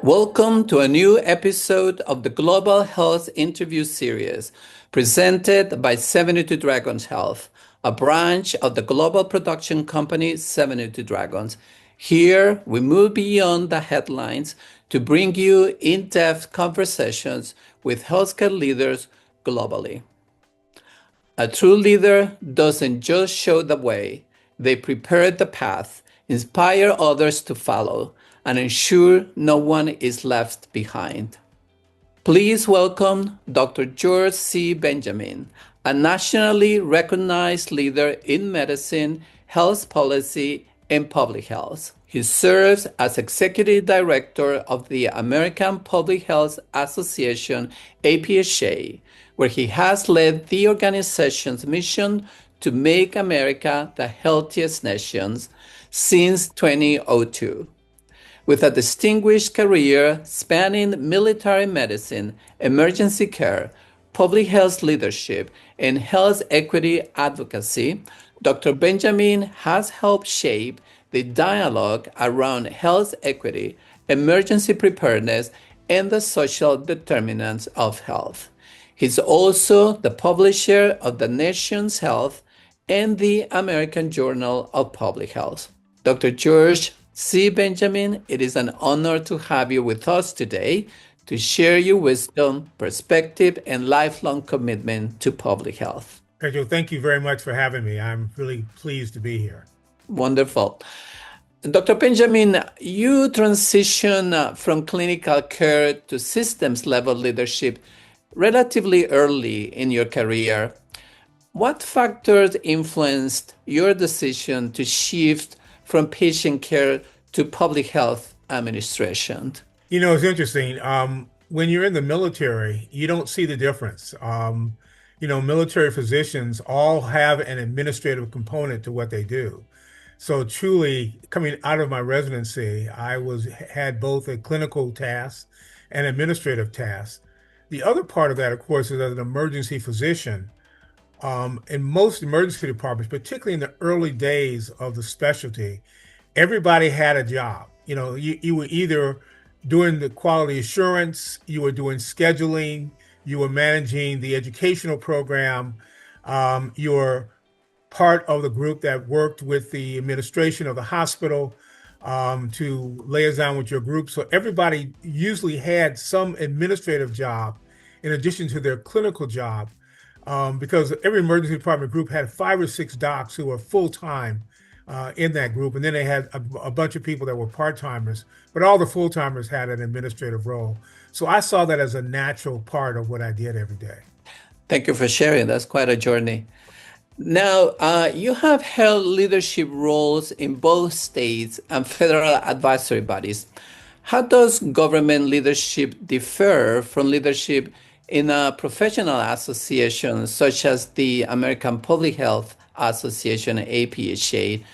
Welcome to a new episode of the Global Health Interview Series presented by 72 Dragons Health, a branch of the global production company 72 Dragons. Here, we move beyond the headlines to bring you in-depth conversations with healthcare leaders globally. A true leader doesn't just show the way, they prepare the path, inspire others to follow, and ensure no one is left behind. Please welcome Dr. George C. Benjamin, a nationally recognized leader in medicine, health policy, and public health. He serves as Executive Director of the American Public Health Association, APHA, where he has led the organization's mission to make America the healthiest nation since 2002. With a distinguished career spanning military medicine, emergency care, public health leadership, and health equity advocacy, Dr. Benjamin has helped shape the dialogue around health equity, emergency preparedness, and the social determinants of health. He's also the publisher of The Nation's Health and the American Journal of Public Health. Dr. George C. Benjamin, it is an honor to have you with us today to share your wisdom, perspective, and lifelong commitment to public health. Pedro, thank you very much for having me. I'm really pleased to be here. Wonderful. Dr. Benjamin, you transition from clinical care to systems level leadership relatively early in your career. What factors influenced your decision to shift from patient care to public health administration? You know, it's interesting. When you're in the military, you don't see the difference. Military physicians all have an administrative component to what they do. So truly, coming out of my residency, I had both a clinical task and administrative task. The other part of that, of course, is as an emergency physician. In most emergency departments, particularly in the early days of the specialty, everybody had a job. You were either doing the quality assurance, you were doing scheduling, you were managing the educational program, you were part of the group that worked with the administration of the hospital to liaison with your group. So everybody usually had some administrative job in addition to their clinical job. Because every emergency department group had 5 or 6 docs who were full-time in that group. And then they had a bunch of people that were part-timers, but all the full-timers had an administrative role. So I saw that as a natural part of what I did every day. Thank you for sharing. That's quite a journey. Now, you have held leadership roles in both states and federal advisory bodies. How does government leadership differ from leadership in a professional association such as the American Public Health Association, APHA,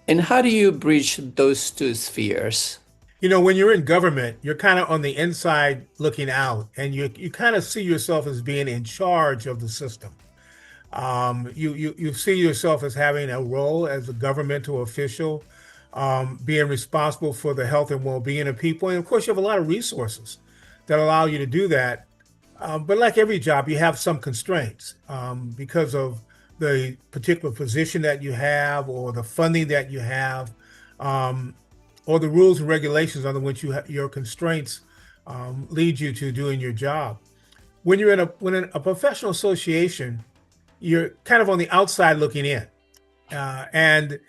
and how do you bridge those two spheres? When you're in government, you're kind of on the inside looking out, and you kind of see yourself as being in charge of the system. You see yourself as having a role as a governmental official, being responsible for the health and well-being of people. And of course, you have a lot of resources that allow you to do that. But like every job, you have some constraints because of the particular position that you have or the funding that you have or the rules and regulations under which your constraints lead you to doing your job. When you're in a professional association, you're kind of on the outside looking in. But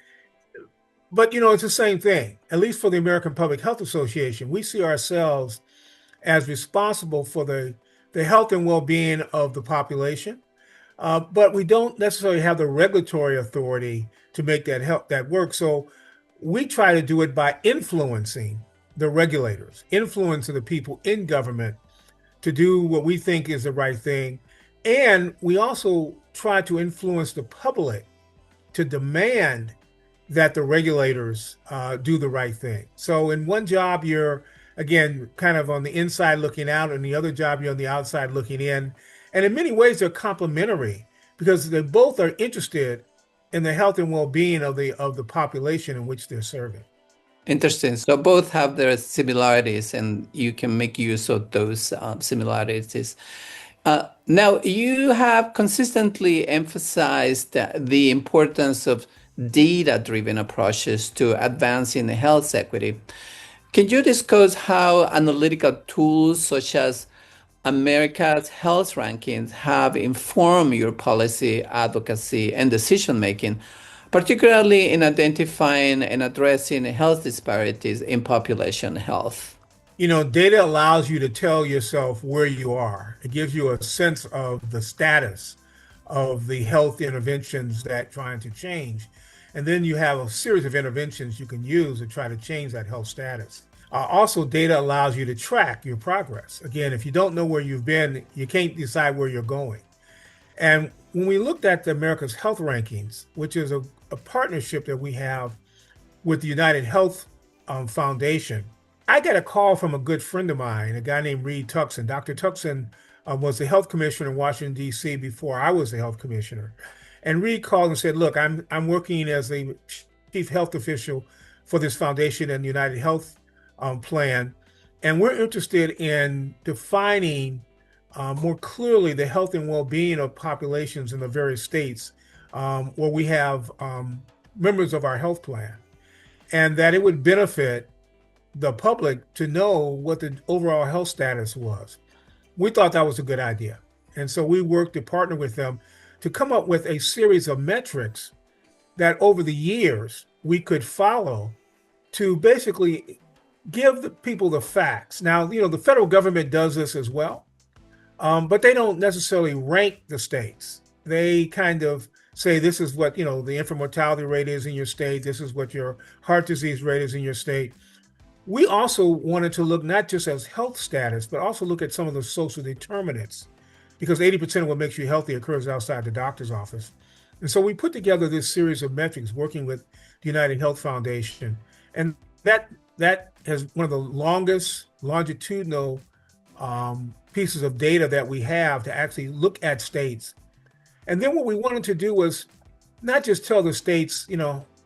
it's the same thing. At least for the American Public Health Association, we see ourselves as responsible for the health and well-being of the population, but we don't necessarily have the regulatory authority to make that work. So we try to do it by influencing the regulators, influencing the people in government to do what we think is the right thing. And we also try to influence the public to demand that the regulators do the right thing. So in one job, you're Again, kind of on the inside looking out, and the other job you're on the outside looking in. And in many ways, they're complementary because they both are interested in the health and well-being of the population in which they're serving. Interesting. So both have their similarities, and you can make use of those similarities. Now, you have consistently emphasized the importance of data-driven approaches to advancing health equity. Can you discuss how analytical tools such as America's health rankings have informed your policy, advocacy, and decision making, particularly in identifying and addressing health disparities in population health? Data allows you to tell yourself where you are. It gives you a sense of the status of the health interventions that trying to change. And then you have a series of interventions you can use to try to change that health status. Also, data allows you to track your progress. Again, if you don't know where you've been, you can't decide where you're going. And when we looked at the America's Health Rankings, which is a partnership that we have with the United Health Foundation, I got a call from a good friend of mine, a guy named Reed Tuckson. Dr. Tuckson was the health commissioner in Washington, D.C. before I was the health commissioner. And Reed called and said, look, I'm working as the chief health official for this foundation and the United Health plan. And we're interested in defining more clearly the health and well-being of populations in the various states where we have members of our health plan, and that it would benefit the public to know what the overall health status was. We thought that was a good idea. And so we worked to partner with them to come up with a series of metrics that over the years we could follow to basically give the people the facts. Now, the federal government does this as well, but they don't necessarily rank the states. They kind of say this is what, the infant mortality rate is in your state. This is what your heart disease rate is in your state. We also wanted to look not just as health status, but also look at some of the social determinants, because 80% of what makes you healthy occurs outside the doctor's office. And so we put together this series of metrics working with the United Health Foundation. And that has one of the longest longitudinal pieces of data that we have to actually look at states. And then what we wanted to do was not just tell the states,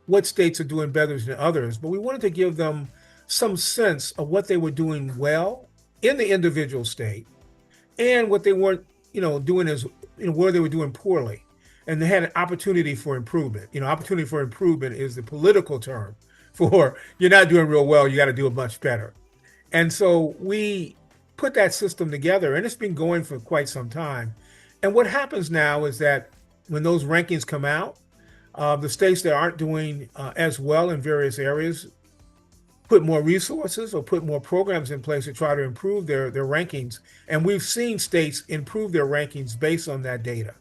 what states are doing better than others, but we wanted to give them some sense of what they were doing well in the individual state and what they weren't, doing as, where they were doing poorly. And they had an opportunity for improvement. Opportunity for improvement is the political term for you're not doing real well, you got to do it much better. And so we put that system together, and it's been going for quite some time. And what happens now is that when those rankings come out, the states that aren't doing as well in various areas put more resources or put more programs in place to try to improve their rankings. And we've seen states improve their rankings based on that data.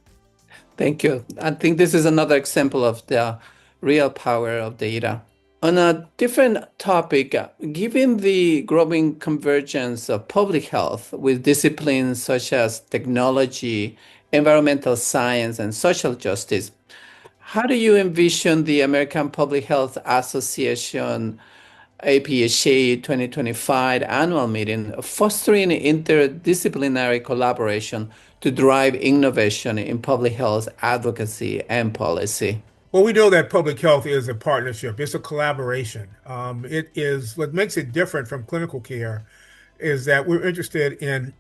Thank you. I think this is another example of the real power of data. On a different topic, given the growing convergence of public health with disciplines such as technology, environmental science, and social justice, how do you envision the American Public Health Association APHA 2025 annual meeting fostering interdisciplinary collaboration to drive innovation in public health advocacy and policy? Well, we know that public health is a partnership. It's a collaboration. It is what makes it different from clinical care is that we're interested in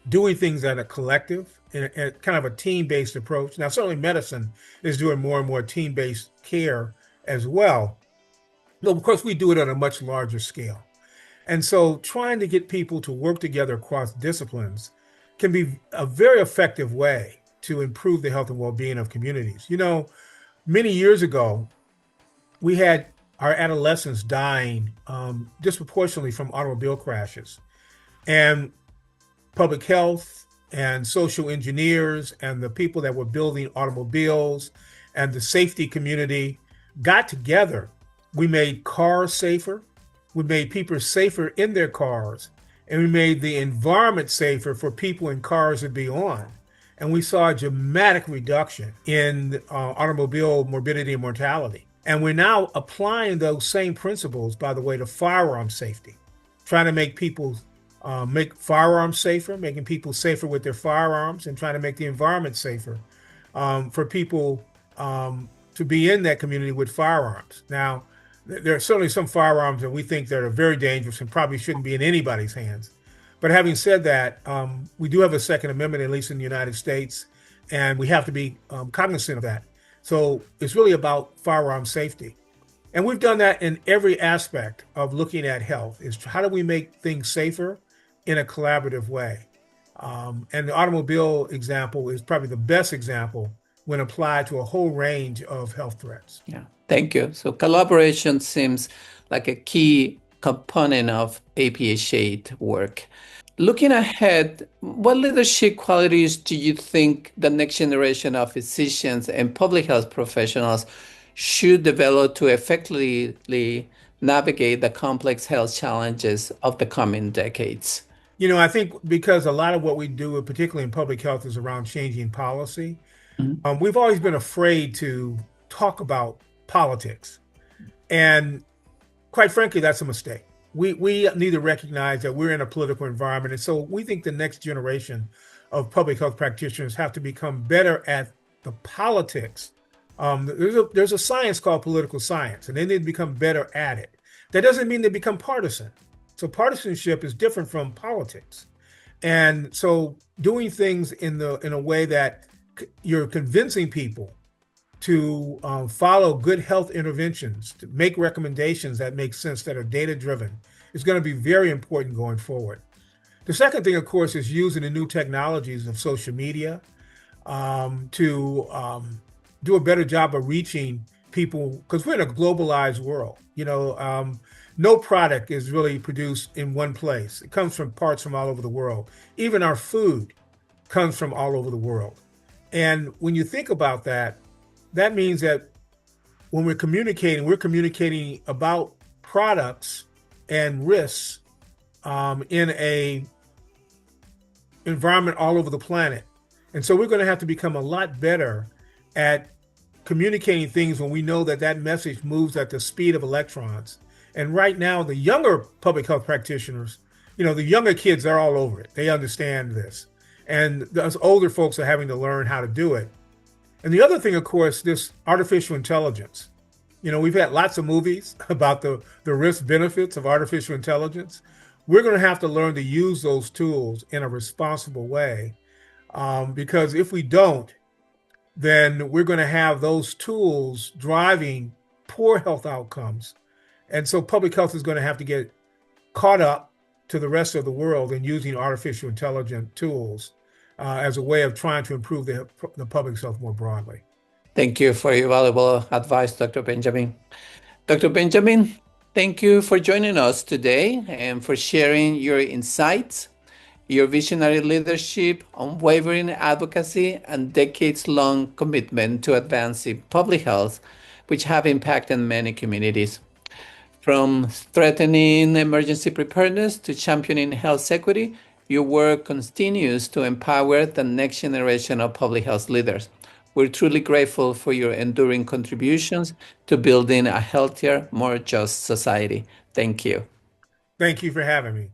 doing things at a collective and kind of a team-based approach. Now, certainly medicine is doing more and more team-based care as well. But of course, we do it on a much larger scale. And so trying to get people to work together across disciplines can be a very effective way to improve the health and well-being of communities. Many years ago, we had our adolescents dying disproportionately from automobile crashes. And public health and social engineers and the people that were building automobiles and the safety community got together. We made cars safer. We made people safer in their cars. And we made the environment safer for people in cars to be on. And we saw a dramatic reduction in automobile morbidity and mortality. And we're now applying those same principles, by the way, to firearm safety. trying to make people make firearms safer, making people safer with their firearms, and trying to make the environment safer for people to be in that community with firearms. Now, there are certainly some firearms that we think that are very dangerous and probably shouldn't be in anybody's hands. But having said that, we do have a Second Amendment, at least in the United States, and we have to be cognizant of that. So it's really about firearm safety. And we've done that in every aspect of looking at health, is how do we make things safer in a collaborative way? And the automobile example is probably the best example when applied to a whole range of health threats. Yeah, thank you. So collaboration seems like a key component of APHA work. Looking ahead, what leadership qualities do you think the next generation of physicians and public health professionals should develop to effectively navigate the complex health challenges of the coming decades? I think because a lot of what we do, particularly in public health, is around changing policy. Mhm. We've always been afraid to talk about politics. And quite frankly, that's a mistake. We need to recognize that we're in a political environment. And so we think the next generation of public health practitioners have to become better at the politics. There's a science called political science, and they need to become better at it. That doesn't mean they become partisan. So partisanship is different from politics. And so doing things in a way that you're convincing people to follow good health interventions, to make recommendations that make sense, that are data driven, is going to be very important going forward. The second thing, of course, is using the new technologies of social media to do a better job of reaching people, because we're in a globalized world. No product is really produced in one place. It comes from parts from all over the world. Even our food comes from all over the world. And when you think about that, that means that when we're communicating about products and risks in a environment all over the planet. And so we're going to have to become a lot better at communicating things when we know that that message moves at the speed of electrons. And right now, the younger public health practitioners, the younger kids are all over it. They understand this. And us older folks are having to learn how to do it. And the other thing, of course, this artificial intelligence. We've had lots of movies about the risk benefits of artificial intelligence. We're going to have to learn to use those tools in a responsible way, because if we don't, then we're going to have those tools driving poor health outcomes. And so public health is going to have to get caught up to the rest of the world in using artificial intelligence tools as a way of trying to improve the public's health more broadly. Thank you for your valuable advice, Dr. Benjamin. Dr. Benjamin, thank you for joining us today and for sharing your insights, your visionary leadership, unwavering advocacy, and decades-long commitment to advancing public health, which have impacted many communities. From strengthening emergency preparedness to championing health equity, your work continues to empower the next generation of public health leaders. We're truly grateful for your enduring contributions to building a healthier, more just society. Thank you. Thank you for having me.